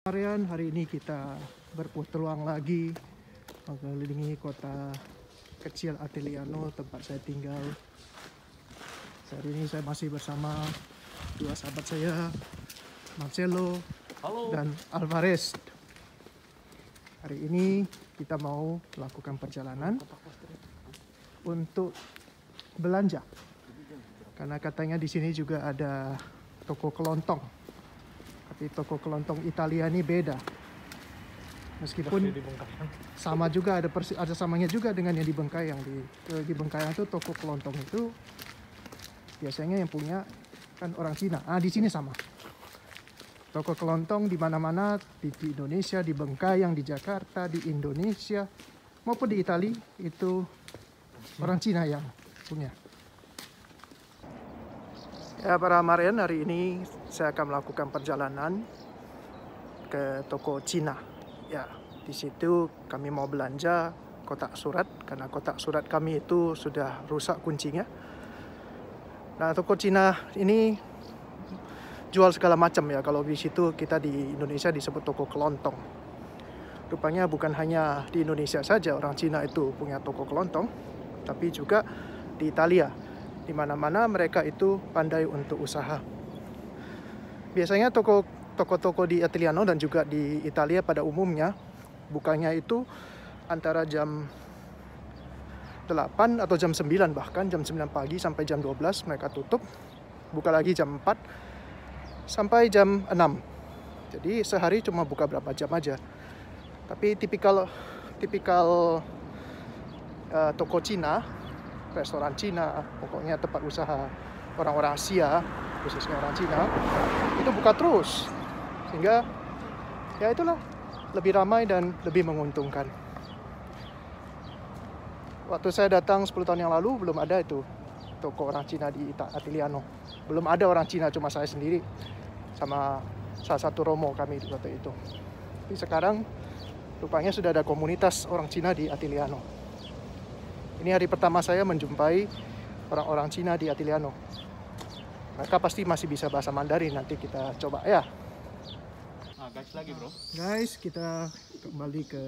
Hari ini kita berpetualang lagi mengelilingi kota kecil Atiliano, tempat saya tinggal. Saat ini saya masih bersama dua sahabat saya, Marcelo dan Alvarez. Hari ini kita mau melakukan perjalanan untuk belanja, karena katanya di sini juga ada toko kelontong. Tapi toko kelontong Italia ini beda. Meskipun sama juga, ada samanya juga dengan yang di Bengkayang. Di Bengkayang itu toko kelontong itu biasanya yang punya kan orang Cina. Di sini sama. Toko kelontong di mana-mana di Indonesia, di Bengkayang, di Jakarta, di Indonesia maupun di Italia itu orang Cina yang punya. Ya, para Marian, hari ini saya akan melakukan perjalanan ke toko Cina. Ya, di situ kami mau belanja kotak surat karena kotak surat kami itu sudah rusak kuncinya. Nah, toko Cina ini jual segala macam ya. Kalau di situ kita di Indonesia disebut toko kelontong. Rupanya bukan hanya di Indonesia saja orang Cina itu punya toko kelontong, tapi juga di Italia. Di mana-mana mereka itu pandai untuk usaha. Biasanya toko-toko di Atiliano dan juga di Italia pada umumnya bukanya itu antara jam 8 atau jam 9, bahkan jam 9 pagi sampai jam 12 mereka tutup. Buka lagi jam 4 sampai jam 6. Jadi sehari cuma buka berapa jam aja. Tapi tipikal toko Cina, restoran Cina, pokoknya tempat usaha orang-orang Asia, khususnya orang Cina, itu buka terus. Sehingga ya itulah, lebih ramai dan lebih menguntungkan. Waktu saya datang 10 tahun yang lalu belum ada itu toko orang Cina di Atiliano. Belum ada orang Cina, cuma saya sendiri sama salah satu romo kami waktu itu. Tapi sekarang rupanya sudah ada komunitas orang Cina di Atiliano. Ini hari pertama saya menjumpai orang-orang Cina di Atiliano. Mereka pasti masih bisa bahasa Mandarin, nanti kita coba ya. Guys lagi bro. Guys, kita kembali ke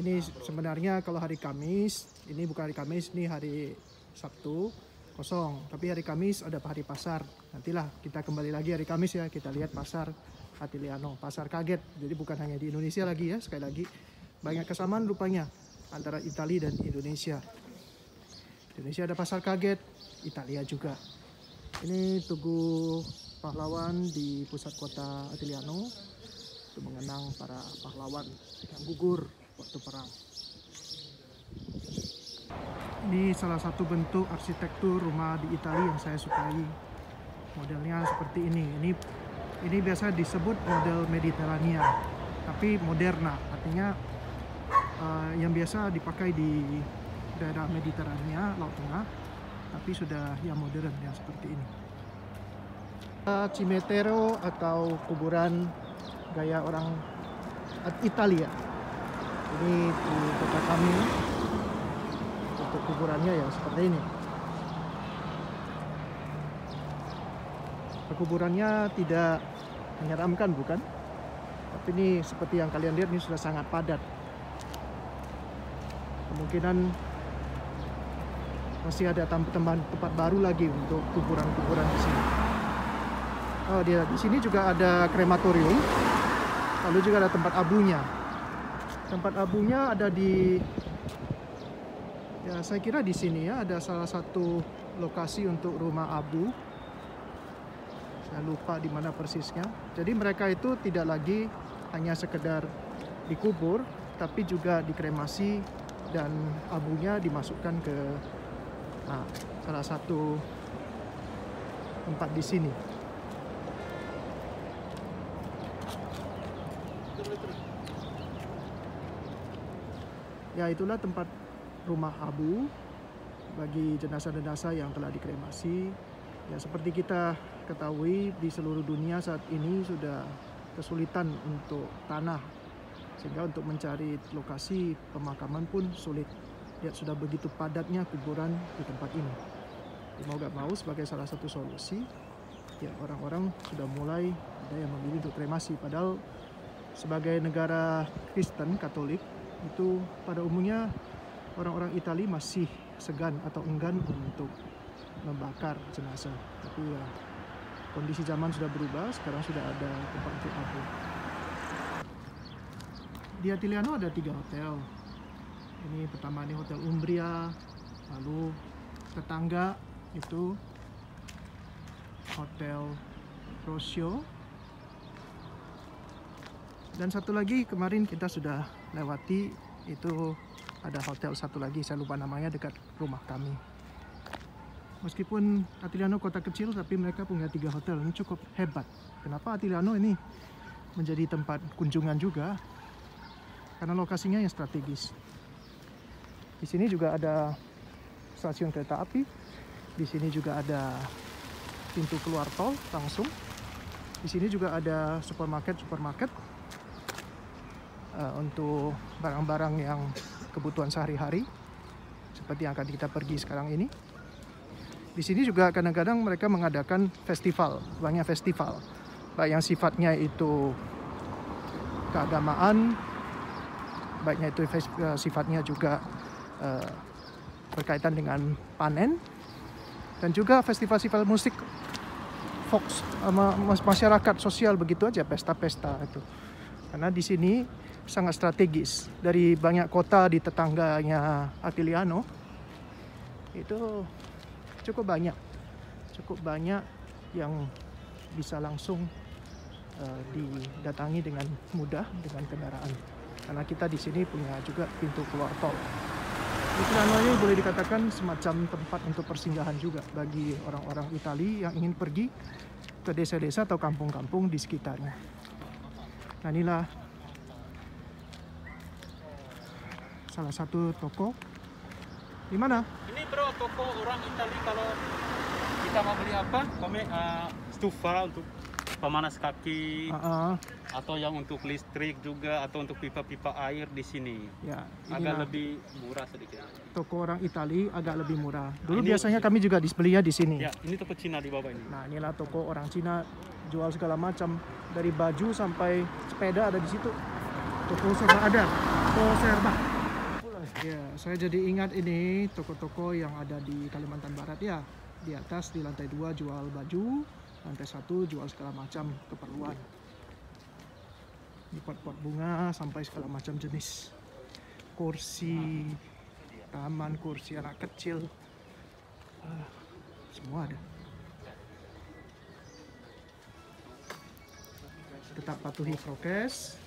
ini sebenarnya kalau hari Kamis, ini bukan hari Kamis, ini hari Sabtu kosong. Tapi hari Kamis ada hari pasar. Nantilah kita kembali lagi hari Kamis ya, kita lihat pasar Atiliano, pasar kaget. Jadi bukan hanya di Indonesia lagi ya, sekali lagi. Banyak kesamaan rupanya antara Italia dan Indonesia. Indonesia ada pasar kaget, Italia juga. Ini Tugu Pahlawan di pusat kota Atiliano untuk mengenang para pahlawan yang gugur waktu perang. Ini salah satu bentuk arsitektur rumah di Italia yang saya sukai. Modelnya seperti ini. Ini biasa disebut model Mediterania, tapi moderna, artinya yang biasa dipakai di daerah Mediterania, Laut Tengah, tapi sudah yang modern yang seperti ini. Cimitero atau kuburan gaya orang Italia. Ini di kota kami, untuk kuburannya ya seperti ini. Kuburannya tidak menyeramkan bukan? Tapi ini seperti yang kalian lihat, ini sudah sangat padat. Kemungkinan masih ada tempat baru lagi untuk kuburan-kuburan di sini. Di sini juga ada krematorium, lalu juga ada tempat abunya. Tempat abunya ada di, ya saya kira di sini ya, ada salah satu lokasi untuk rumah abu. Saya lupa di mana persisnya. Jadi mereka itu tidak lagi hanya sekedar dikubur, tapi juga dikremasi dan abunya dimasukkan ke salah satu tempat di sini. Ya, itulah tempat rumah abu bagi jenazah-jenazah yang telah dikremasi. Ya, seperti kita ketahui di seluruh dunia saat ini sudah kesulitan untuk tanah, sehingga untuk mencari lokasi pemakaman pun sulit. Lihat, sudah begitu padatnya kuburan di tempat ini. Mau gak mau sebagai salah satu solusi, ya orang-orang sudah mulai ada yang memilih untuk kremasi. Padahal sebagai negara Kristen Katolik itu pada umumnya orang-orang Italia masih segan atau enggan untuk membakar jenazah. Tapi ya kondisi zaman sudah berubah, sekarang sudah ada tempat untuk tabung. Di Atiliano ada 3 hotel. Ini pertama ini Hotel Umbria, lalu tetangga itu Hotel Rossio, dan satu lagi kemarin kita sudah lewati, itu ada hotel satu lagi, saya lupa namanya, dekat rumah kami. Meskipun Atiliano kota kecil, tapi mereka punya 3 hotel. Ini cukup hebat. Kenapa Atiliano ini menjadi tempat kunjungan juga? Karena lokasinya yang strategis. Di sini juga ada stasiun kereta api. Di sini juga ada pintu keluar tol langsung. Di sini juga ada supermarket untuk barang-barang yang kebutuhan sehari-hari, seperti yang akan kita pergi sekarang ini. Di sini juga kadang-kadang mereka mengadakan festival, banyak festival, baik yang sifatnya itu keagamaan, baiknya itu sifatnya juga berkaitan dengan panen, dan juga festival-festival musik folk masyarakat sosial, begitu aja, pesta-pesta itu. Karena di sini sangat strategis. Dari banyak kota di tetangganya Atiliano itu cukup banyak yang bisa langsung didatangi dengan mudah dengan kendaraan. Karena kita di sini punya juga pintu keluar tol. Atiliano ini boleh dikatakan semacam tempat untuk persinggahan juga bagi orang-orang Italia yang ingin pergi ke desa-desa atau kampung-kampung di sekitarnya. Nah, inilah salah satu toko. Di mana? Ini bro, toko orang Italia kalau kita mau beli apa? Stufa untuk pemanas kaki, atau yang untuk listrik juga, atau untuk pipa-pipa air di sini. Ya, agak lebih murah sedikit. Toko orang Italia agak lebih murah. Dulu biasanya kami juga belinya di sini. Ya, ini toko Cina di bawah ini. Nah, inilah toko orang Cina, jual segala macam, dari baju sampai sepeda ada di situ. Toko serba ada. Toko serba. Ya, saya jadi ingat ini toko-toko yang ada di Kalimantan Barat ya. Di atas di lantai 2 jual baju, lantai 1 jual segala macam keperluan. Ini pot-pot bunga sampai segala macam jenis. Kursi, taman, kursi anak kecil. Semua ada. Tetap patuhi prokes.